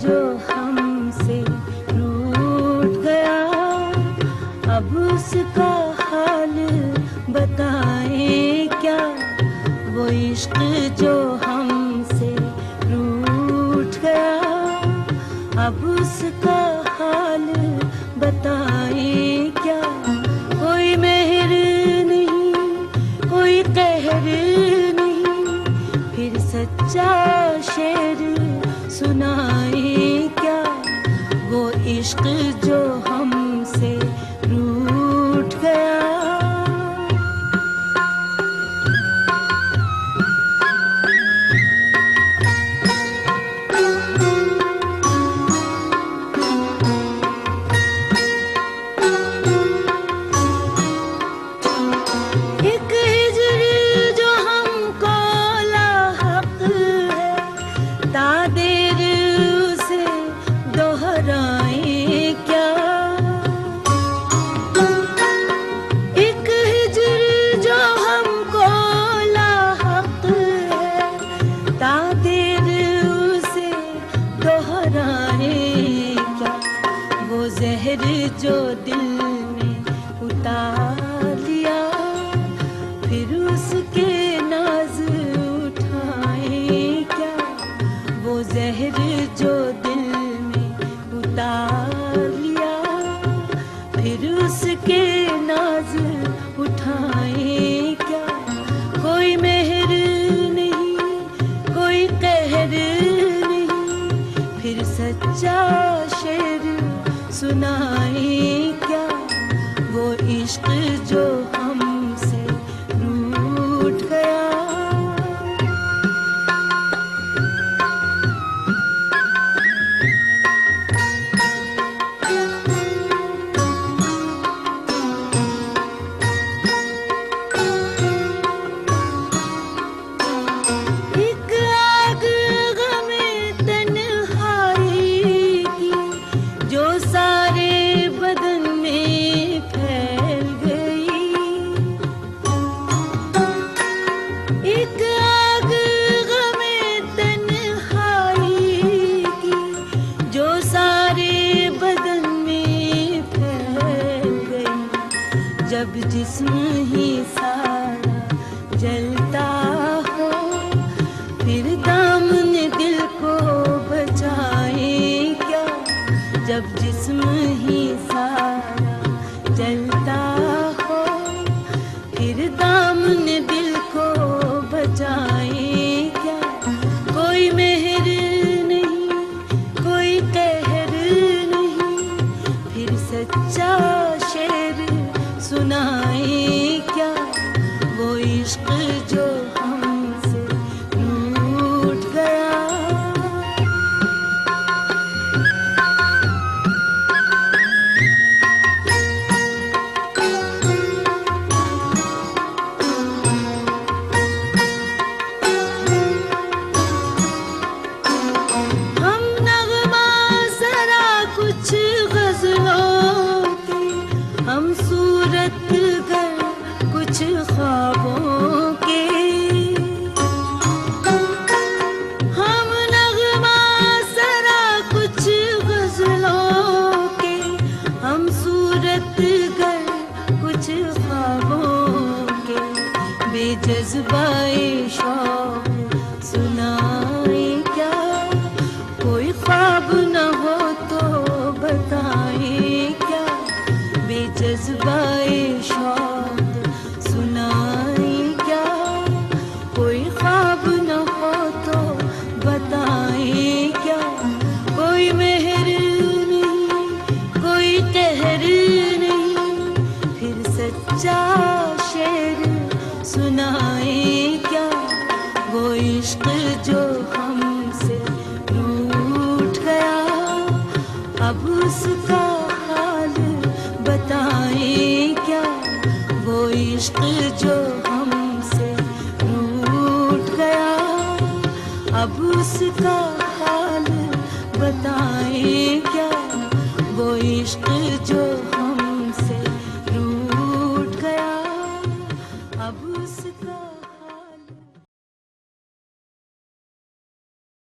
जो हमसे रूठ गया, अब उसका हाल बताएं क्या। वो इश्क जो हमसे रूठ गया, अब उसका हाल बताएं क्या। कोई मेहर नहीं, कोई कहर नहीं, फिर सच्चा शेर सुनाएं क्या। वो इश्क जो हमसे रूठ गया। जहर जो दिल में उतार लिया, फिर उसके नाज उठाएं क्या। वो जहर जो दिल में उतार लिया, फिर उसके नाज उठाएं क्या। कोई मेहर नहीं, कोई कहर नहीं, फिर सच्चा शेर सुनाएं क्या। वो इश्क जो हमसे रूठ गया। एक आग गमे तन्हाई की, जो सारे बदन में फैल गई। एक आग गमे तन्हाई की, जो सारे बदन में फैल गई। जब जिस्म ही सारा जलता हो, फिर दामन दिल को बचाएं क्या। जब जिस्म ही सारा जलता हो, फिर दामन दिल को बचाएं क्या। कोई मेहर नहीं, कोई कहर नहीं, फिर सच्चा शेर सुनाएं क्या। वो इश्क जो हमसे रूठ गया। हम सूरत गर कुछ ख्वाबों के, हम नगमा सरा कुछ गजलों के। हम सूरत गर कुछ ख्वाबों के, बेजज़्बाए शौक़ सुनाएं क्या। कोई ख्वाब न हो तो बताएं क्या। बेजज़्बाए शौक़ सुनाएं क्या। कोई ख्वाब न हो तो बताएं क्या। कोई मेहर नहीं, कोई कहर नहीं, फिर सच्चा शेर सुनाएं क्या। वो इश्क जो हमसे रूठ गया, अब उसका हाल बताएं क्या। वो इश्क जो हमसे रूठ गया, अब उसका हाल बताएं क्या। वो इश्क जो